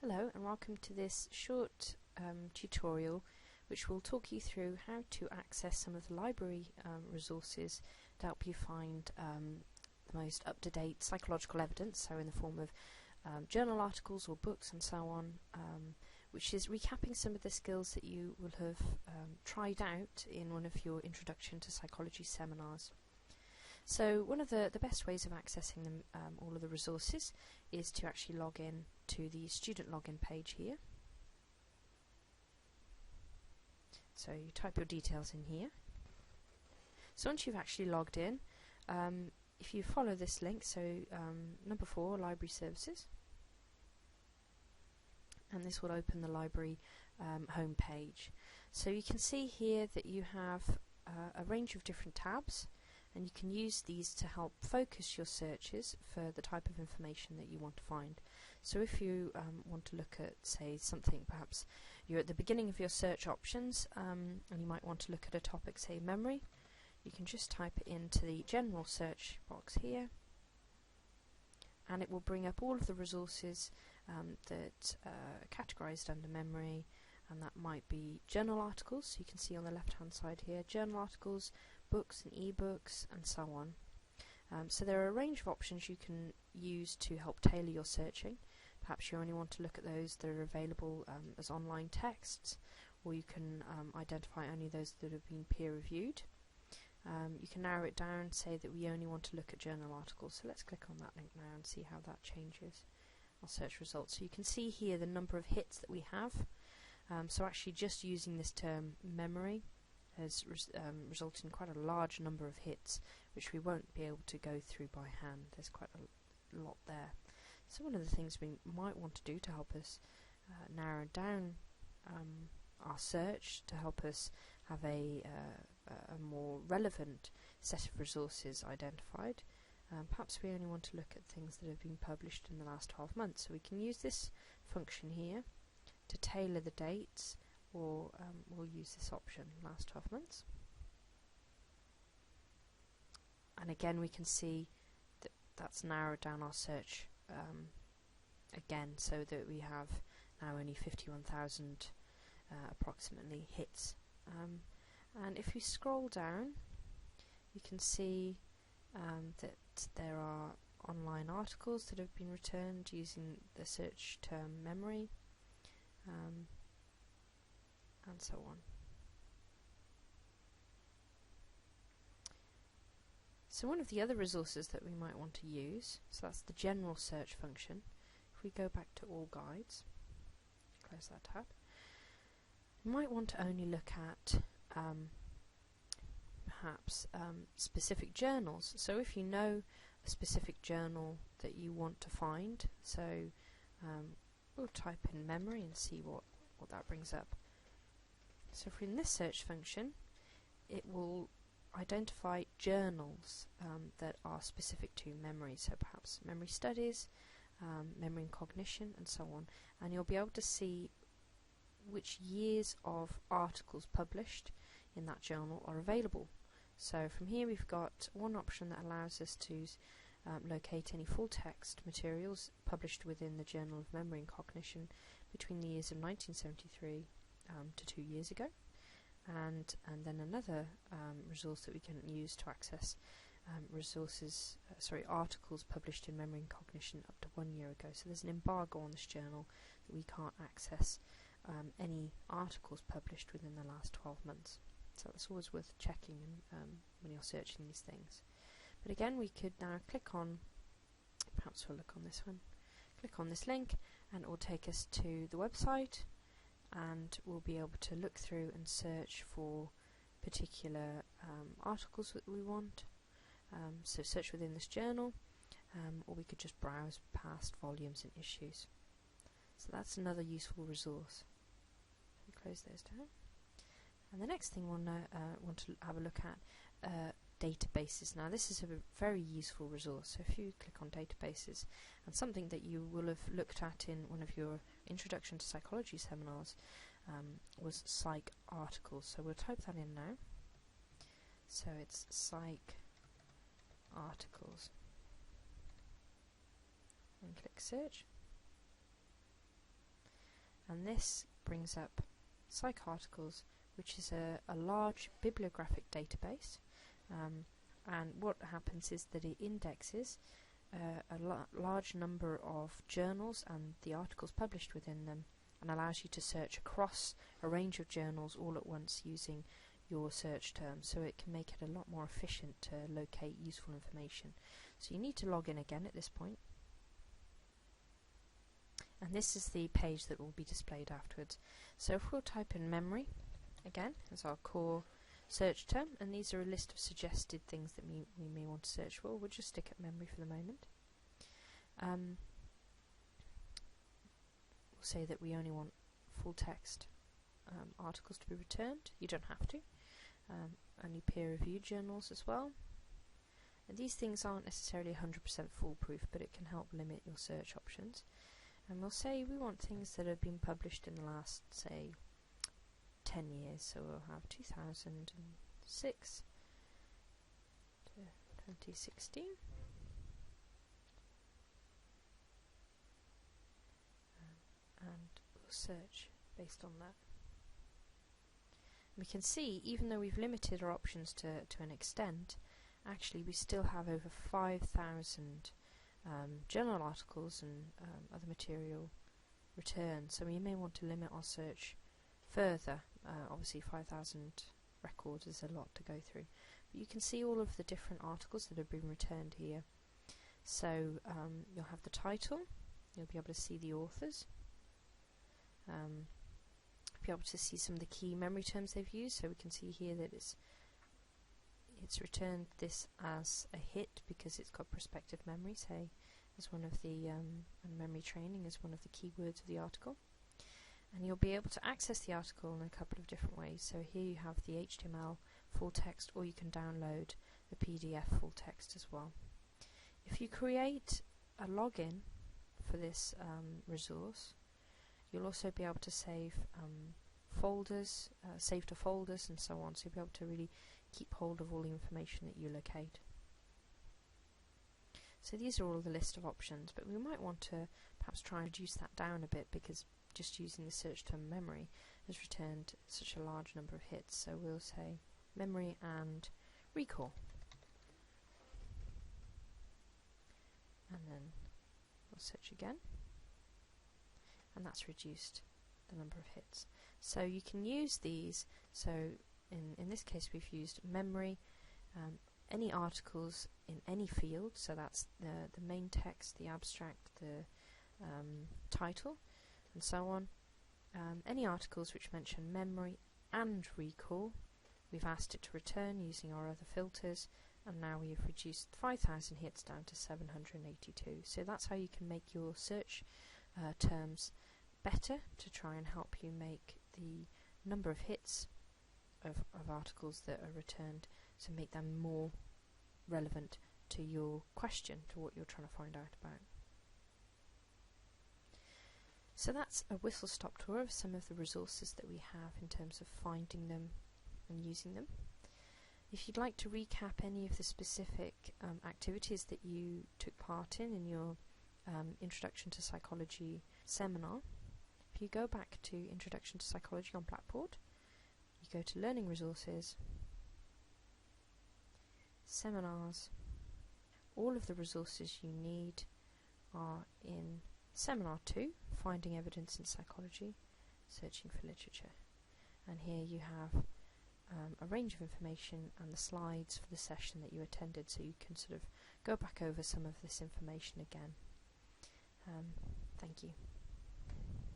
Hello and welcome to this short tutorial which will talk you through how to access some of the library resources to help you find the most up-to-date psychological evidence, so in the form of journal articles or books and so on, which is recapping some of the skills that you will have tried out in one of your Introduction to Psychology seminars. So one of the best ways of accessing them, all of the resources, is to actually log in to the student login page here. So you type your details in here. So once you've actually logged in, if you follow this link, so number 4, library services, and this will open the library home page. So you can see here that you have a range of different tabs, and you can use these to help focus your searches for the type of information that you want to find. So if you want to look at, say, something, perhaps you're at the beginning of your search options and you might want to look at a topic, say memory, you can just type it into the general search box here, and it will bring up all of the resources that are categorized under memory, and that might be journal articles. So you can see on the left hand side here, journal articles, books and ebooks, and so on. So there are a range of options you can use to help tailor your searching. Perhaps you only want to look at those that are available as online texts, or you can identify only those that have been peer reviewed. You can narrow it down and say that we only want to look at journal articles. So let's click on that link now and see how that changes our search results. So you can see here the number of hits that we have. So actually just using this term memory has resulted in quite a large number of hits, which we won't be able to go through by hand. There's quite a lot there. So one of the things we might want to do to help us narrow down our search, to help us have a more relevant set of resources identified, perhaps we only want to look at things that have been published in the last 12 months. So we can use this function here to tailor the dates, or we'll use this option, last 12 months. And again we can see that that's narrowed down our search again, so that we have now only 51,000 approximately hits. And if we scroll down, you can see that there are online articles that have been returned using the search term memory, and so on. So one of the other resources that we might want to use, so that's the general search function. If we go back to all guides, close that tab, you might want to only look at perhaps specific journals. So if you know a specific journal that you want to find, so we'll type in memory and see what that brings up. So if we're in this search function, it will identify journals that are specific to memory, so perhaps memory studies, memory and cognition, and so on, and you'll be able to see which years of articles published in that journal are available. So from here we've got one option that allows us to locate any full text materials published within the Journal of Memory and Cognition between the years of 1973 to 2 years ago, and then another resource that we can use to access articles published in Memory and Cognition up to 1 year ago. So there's an embargo on this journal that we can't access any articles published within the last 12 months. So that's always worth checking when you're searching these things. But again, we could now click on, perhaps we'll look on this one, click on this link, and it will take us to the website, and we'll be able to look through and search for particular articles that we want. So search within this journal, or we could just browse past volumes and issues. So that's another useful resource. We close those down. And the next thing we'll want to have a look at, databases. Now this is a very useful resource. So if you click on databases, and something that you will have looked at in one of your Introduction to Psychology seminars was psych articles. So we'll type that in now. So it's psych articles, and click search. and this brings up PsycArticles, which is a large bibliographic database, and what happens is that it indexes a large number of journals and the articles published within them, and allows you to search across a range of journals all at once using your search term, so it can make it a lot more efficient to locate useful information. So you need to log in again at this point, and this is the page that will be displayed afterwards. So if we'll type in memory again as our core search term, and these are a list of suggested things that we may want to search for. We'll just stick at memory for the moment. We'll say that we only want full text articles to be returned. You don't have to. Only peer-reviewed journals as well. And these things aren't necessarily 100% foolproof, but it can help limit your search options. And we'll say we want things that have been published in the last, say, 10 years, so we'll have 2006 to 2016, and we'll search based on that. We can see, even though we've limited our options to an extent, actually we still have over 5,000 journal articles and other material returned, so we may want to limit our search further. Obviously 5,000 records is a lot to go through, but you can see all of the different articles that have been returned here. So you'll have the title, you'll be able to see the authors, be able to see some of the key memory terms they've used. So we can see here that it's returned this as a hit because it's got prospective memory, say, as one of the and memory training as one of the keywords of the article. And you'll be able to access the article in a couple of different ways. So here you have the HTML full text, or you can download the PDF full text as well. If you create a login for this resource, you'll also be able to save folders, save to folders and so on, so you'll be able to really keep hold of all the information that you locate. So these are all the list of options, but we might want to perhaps try and reduce that down a bit, because just using the search term memory has returned such a large number of hits. So we'll say memory and recall, and then we'll search again, and that's reduced the number of hits. So you can use these. So in this case we've used memory, any articles in any field, so that's the main text, the abstract, the title, and so on. Any articles which mention memory and recall, we've asked it to return using our other filters, and now we've reduced 5,000 hits down to 782. So that's how you can make your search terms better, to try and help you make the number of hits of articles that are returned, so make them more relevant to your question, to what you're trying to find out about. So that's a whistle-stop tour of some of the resources that we have in terms of finding them and using them. If you'd like to recap any of the specific activities that you took part in your Introduction to Psychology seminar, if you go back to Introduction to Psychology on Blackboard, you go to Learning Resources, Seminars. All of the resources you need are in Seminar 2, Finding Evidence in Psychology, Searching for Literature. And here you have a range of information and the slides for the session that you attended, so you can sort of go back over some of this information again. Thank you.